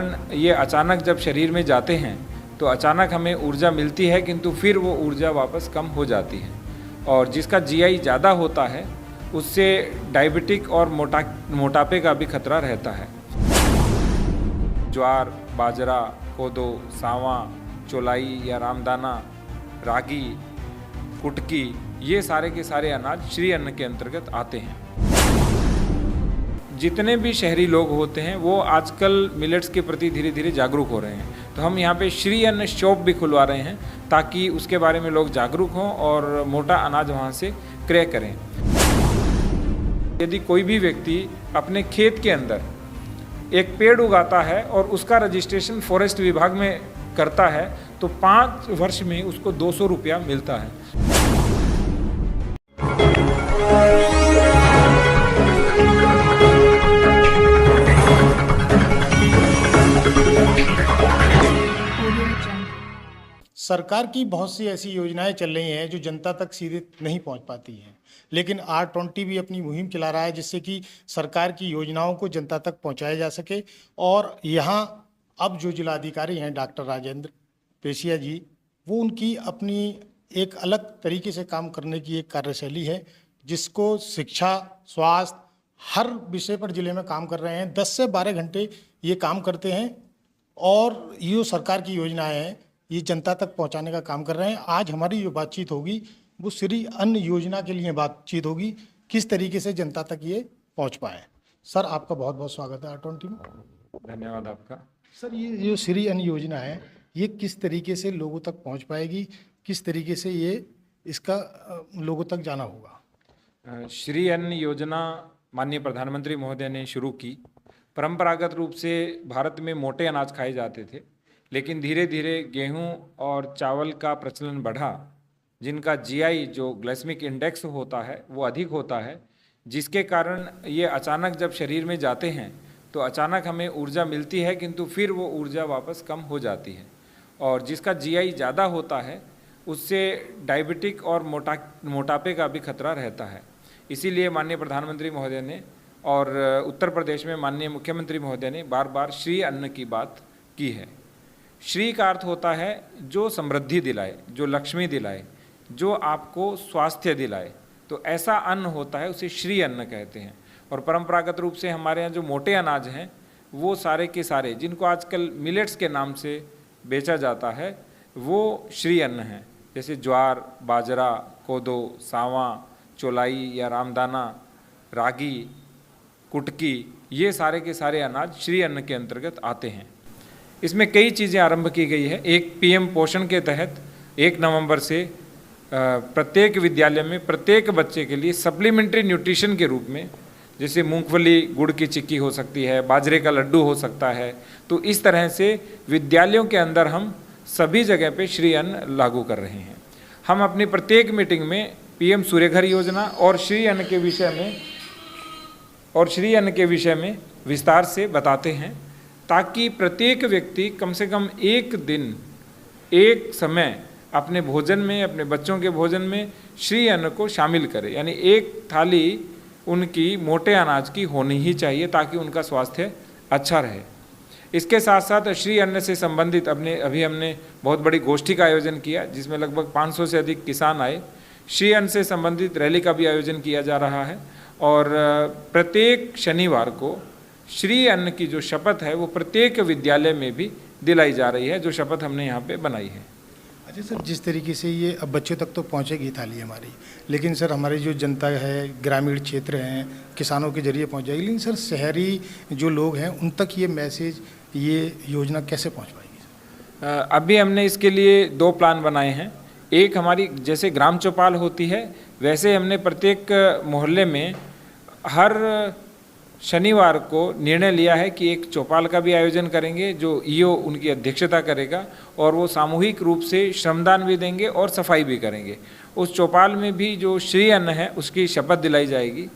कारण ये अचानक जब शरीर में जाते हैं तो अचानक हमें ऊर्जा मिलती है, किंतु फिर वो ऊर्जा वापस कम हो जाती है। और जिसका जीआई ज़्यादा होता है उससे डायबिटिक और मोटापे का भी खतरा रहता है। ज्वार, बाजरा, कोदो, सावा, चौलाई या रामदाना, रागी, कुटकी, ये सारे के सारे अनाज श्री अन्न के अंतर्गत आते हैं। जितने भी शहरी लोग होते हैं वो आजकल मिलेट्स के प्रति धीरे धीरे जागरूक हो रहे हैं, तो हम यहाँ पे श्री अन्न शॉप भी खुलवा रहे हैं ताकि उसके बारे में लोग जागरूक हों और मोटा अनाज वहाँ से क्रय करें। यदि कोई भी व्यक्ति अपने खेत के अंदर एक पेड़ उगाता है और उसका रजिस्ट्रेशन फॉरेस्ट विभाग में करता है तो 5 वर्ष में उसको 200 रुपया मिलता है। सरकार की बहुत सी ऐसी योजनाएं चल रही हैं जो जनता तक सीधे नहीं पहुंच पाती हैं, लेकिन R20 भी अपनी मुहिम चला रहा है जिससे कि सरकार की योजनाओं को जनता तक पहुंचाया जा सके। और यहाँ अब जो जिलाधिकारी हैं डॉक्टर राजेंद्र पेशिया जी, वो उनकी अपनी एक अलग तरीके से काम करने की एक कार्यशैली है जिसको शिक्षा, स्वास्थ्य, हर विषय पर जिले में काम कर रहे हैं। 10 से 12 घंटे ये काम करते हैं और ये सरकार की योजनाएं हैं ये जनता तक पहुंचाने का काम कर रहे हैं। आज हमारी जो बातचीत होगी वो श्री अन्न योजना के लिए बातचीत होगी, किस तरीके से जनता तक ये पहुंच पाए। सर, आपका बहुत बहुत स्वागत है R20 में। धन्यवाद आपका। सर, ये जो श्री अन्न योजना है ये किस तरीके से लोगों तक पहुंच पाएगी, किस तरीके से ये इसका लोगों तक जाना होगा? श्री अन्न योजना माननीय प्रधानमंत्री महोदय ने शुरू की। परंपरागत रूप से भारत में मोटे अनाज खाए जाते थे, लेकिन धीरे धीरे गेहूं और चावल का प्रचलन बढ़ा, जिनका जीआई जो ग्लाइसेमिक इंडेक्स होता है वो अधिक होता है, जिसके कारण ये अचानक जब शरीर में जाते हैं तो अचानक हमें ऊर्जा मिलती है, किंतु फिर वो ऊर्जा वापस कम हो जाती है। और जिसका जीआई ज़्यादा होता है उससे डायबिटिक और मोटापे का भी खतरा रहता है। इसीलिए माननीय प्रधानमंत्री महोदय ने और उत्तर प्रदेश में माननीय मुख्यमंत्री महोदय ने बार बार श्री अन्न की बात की है। श्री का अर्थ होता है जो समृद्धि दिलाए, जो लक्ष्मी दिलाए, जो आपको स्वास्थ्य दिलाए, तो ऐसा अन्न होता है उसे श्री अन्न कहते हैं। और परंपरागत रूप से हमारे यहाँ जो मोटे अनाज हैं वो सारे के सारे जिनको आजकल मिलेट्स के नाम से बेचा जाता है वो श्री अन्न हैं। जैसे ज्वार, बाजरा, कोदो, सावा, चौलाई या रामदाना, रागी, कुटकी, ये सारे के सारे अनाज श्री अन्न के अंतर्गत आते हैं। इसमें कई चीज़ें आरंभ की गई है। एक PM पोषण के तहत 1 नवंबर से प्रत्येक विद्यालय में प्रत्येक बच्चे के लिए सप्लीमेंट्री न्यूट्रिशन के रूप में, जैसे मूंगफली गुड़ की चिक्की हो सकती है, बाजरे का लड्डू हो सकता है, तो इस तरह से विद्यालयों के अंदर हम सभी जगह पे श्री अन्न लागू कर रहे हैं। हम अपनी प्रत्येक मीटिंग में PM सूर्यघर योजना और श्री अन्न के विषय में विस्तार से बताते हैं, ताकि प्रत्येक व्यक्ति कम से कम एक दिन, एक समय अपने भोजन में, अपने बच्चों के भोजन में श्री अन्न को शामिल करे। यानी एक थाली उनकी मोटे अनाज की होनी ही चाहिए ताकि उनका स्वास्थ्य अच्छा रहे। इसके साथ साथ श्री अन्न से संबंधित अभी हमने बहुत बड़ी गोष्ठी का आयोजन किया जिसमें लगभग 500 से अधिक किसान आए। श्री अन्न से संबंधित रैली का भी आयोजन किया जा रहा है और प्रत्येक शनिवार को श्री अन्न की जो शपथ है वो प्रत्येक विद्यालय में भी दिलाई जा रही है, जो शपथ हमने यहाँ पे बनाई है। अच्छा सर, जिस तरीके से ये अब बच्चों तक तो पहुँचेगी थाली हमारी, लेकिन सर हमारी जो जनता है, ग्रामीण क्षेत्र हैं, किसानों के जरिए पहुँच जाएगी, लेकिन सर शहरी जो लोग हैं उन तक ये मैसेज, ये योजना कैसे पहुँच पाएगी? अभी हमने इसके लिए 2 प्लान बनाए हैं। एक हमारी जैसे ग्राम चौपाल होती है वैसे हमने प्रत्येक मोहल्ले में हर शनिवार को निर्णय लिया है कि एक चौपाल का भी आयोजन करेंगे जो ईओ उनकी अध्यक्षता करेगा और वो सामूहिक रूप से श्रमदान भी देंगे और सफाई भी करेंगे। उस चौपाल में भी जो श्री अन्न है उसकी शपथ दिलाई जाएगी।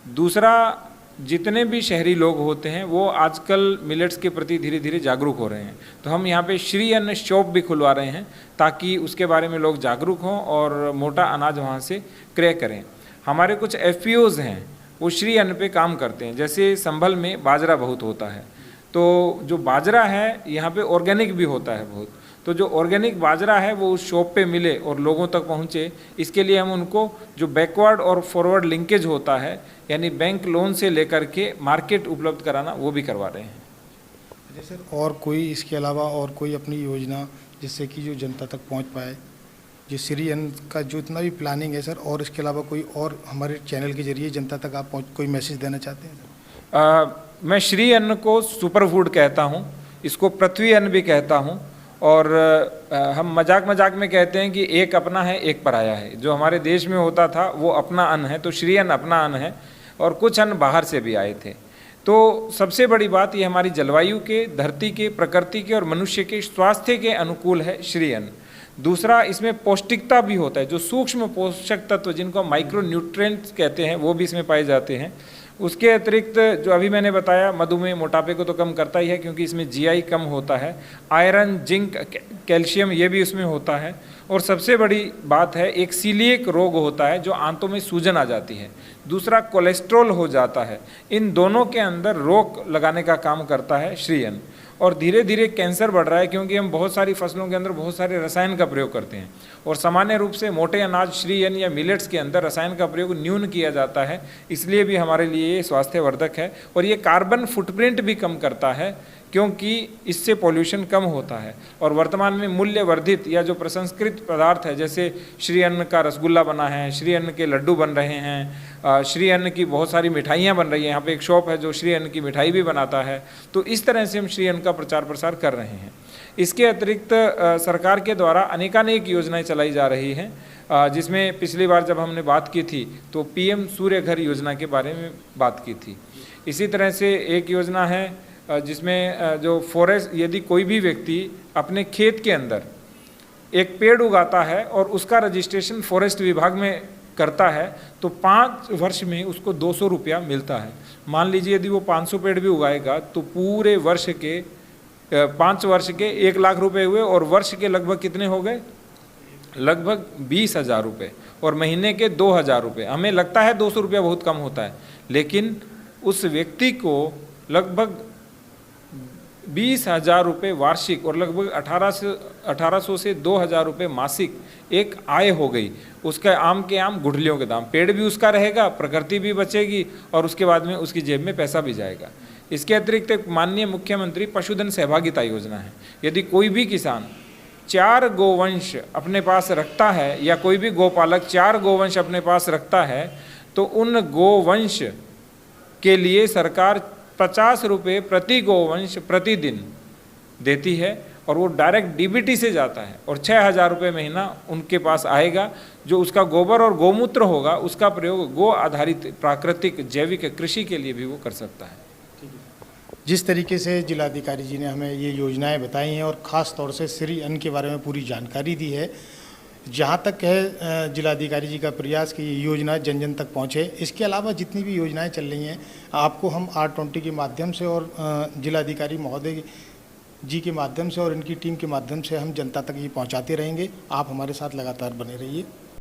दूसरा, जितने भी शहरी लोग होते हैं वो आजकल मिलेट्स के प्रति धीरे धीरे जागरूक हो रहे हैं, तो हम यहाँ पे श्री अन्न शॉप भी खुलवा रहे हैं ताकि उसके बारे में लोग जागरूक हों और मोटा अनाज वहाँ से क्रय करें। हमारे कुछ FPOs हैं वो श्री अन्न पे काम करते हैं। जैसे संभल में बाजरा बहुत होता है, तो जो बाजरा है यहाँ पे ऑर्गेनिक भी होता है बहुत, तो जो ऑर्गेनिक बाजरा है वो उस शॉप पे मिले और लोगों तक पहुँचे, इसके लिए हम उनको जो बैकवर्ड और फॉरवर्ड लिंकेज होता है, यानी बैंक लोन से लेकर के मार्केट उपलब्ध कराना, वो भी करवा रहे हैं। सर और कोई इसके अलावा और कोई अपनी योजना जिससे कि जो जनता तक पहुंच पाए, जो श्री अन्न का जो इतना भी प्लानिंग है सर, और इसके अलावा कोई और हमारे चैनल के जरिए जनता तक आप कोई मैसेज देना चाहते हैं सर? मैं श्री अन्न को सुपर फूड कहता हूँ, इसको पृथ्वी अन्न भी कहता हूँ, और हम मजाक मजाक में कहते हैं कि एक अपना है एक पराया है। जो हमारे देश में होता था वो अपना अन्न है, तो श्री अन्न अपना अन्न है, और कुछ अन्न बाहर से भी आए थे। तो सबसे बड़ी बात ये हमारी जलवायु के, धरती के, प्रकृति के और मनुष्य के स्वास्थ्य के अनुकूल है श्री अन्न। दूसरा, इसमें पौष्टिकता भी होता है, जो सूक्ष्म पोषक तत्व जिनको माइक्रो न्यूट्रिएंट्स कहते हैं वो भी इसमें पाए जाते हैं। उसके अतिरिक्त जो अभी मैंने बताया, मधुमेह, मोटापे को तो कम करता ही है क्योंकि इसमें जीआई कम होता है, आयरन, जिंक, कैल्शियम ये भी उसमें होता है। और सबसे बड़ी बात है, एक सीलिएक रोग होता है जो आंतों में सूजन आ जाती है। दूसरा, कोलेस्ट्रॉल हो जाता है। इन दोनों के अंदर रोक लगाने का काम करता है श्री अन्न। और धीरे धीरे कैंसर बढ़ रहा है क्योंकि हम बहुत सारी फसलों के अंदर बहुत सारे रसायन का प्रयोग करते हैं, और सामान्य रूप से मोटे अनाज श्री अन्न या मिलेट्स के अंदर रसायन का प्रयोग न्यून किया जाता है, इसलिए भी हमारे लिए ये स्वास्थ्यवर्धक है। और ये कार्बन फुटप्रिंट भी कम करता है क्योंकि इससे पॉल्यूशन कम होता है। और वर्तमान में मूल्य वर्धित या जो प्रसंस्कृत पदार्थ है, जैसे श्री अन्न का रसगुल्ला बना है, श्री अन्न के लड्डू बन रहे हैं, श्री अन्न की बहुत सारी मिठाइयाँ बन रही हैं। यहाँ पे एक शॉप है जो श्री अन्न की मिठाई भी बनाता है। तो इस तरह से हम श्री अन्न का प्रचार प्रसार कर रहे हैं। इसके अतिरिक्त सरकार के द्वारा अनेकानेक योजनाएं चलाई जा रही हैं, जिसमें पिछली बार जब हमने बात की थी तो पीएम सूर्य घर योजना के बारे में बात की थी। इसी तरह से एक योजना है जिसमें जो फॉरेस्ट, यदि कोई भी व्यक्ति अपने खेत के अंदर एक पेड़ उगाता है और उसका रजिस्ट्रेशन फॉरेस्ट विभाग में करता है तो 5 वर्ष में उसको 200 रुपया मिलता है। मान लीजिए यदि वो 500 पेड़ भी उगाएगा तो पूरे वर्ष के 5 वर्ष के 1 लाख रुपए हुए, और वर्ष के लगभग कितने हो गए? लगभग 20,000 रुपये, और महीने के 2,000 रुपये। हमें लगता है 200 रुपया बहुत कम होता है, लेकिन उस व्यक्ति को लगभग 20,000 रुपये वार्षिक और लगभग 1800 से 2,000 रुपये मासिक एक आय हो गई। उसका आम के आम, गुठलियों के दाम, पेड़ भी उसका रहेगा, प्रकृति भी बचेगी, और उसके बाद में उसकी जेब में पैसा भी जाएगा। इसके अतिरिक्त एक माननीय मुख्यमंत्री पशुधन सहभागिता योजना है। यदि कोई भी किसान 4 गोवंश अपने पास रखता है, या कोई भी गोपालक 4 गोवंश अपने पास रखता है, तो उन गोवंश के लिए सरकार 50 रुपये प्रति गोवंश प्रतिदिन देती है, और वो डायरेक्ट डीबीटी से जाता है, और 6,000 रुपये महीना उनके पास आएगा। जो उसका गोबर और गोमूत्र होगा उसका प्रयोग गो आधारित प्राकृतिक जैविक कृषि के लिए भी वो कर सकता है। जिस तरीके से जिलाधिकारी जी ने हमें ये योजनाएं बताई हैं और ख़ास तौर से श्री अन्न के बारे में पूरी जानकारी दी है, जहाँ तक है जिलाधिकारी जी का प्रयास कि ये योजना जन जन तक पहुँचे। इसके अलावा जितनी भी योजनाएं चल रही हैं आपको हम R20 के माध्यम से और जिलाधिकारी महोदय जी के माध्यम से और इनकी टीम के माध्यम से हम जनता तक ये पहुँचाते रहेंगे। आप हमारे साथ लगातार बने रहिए।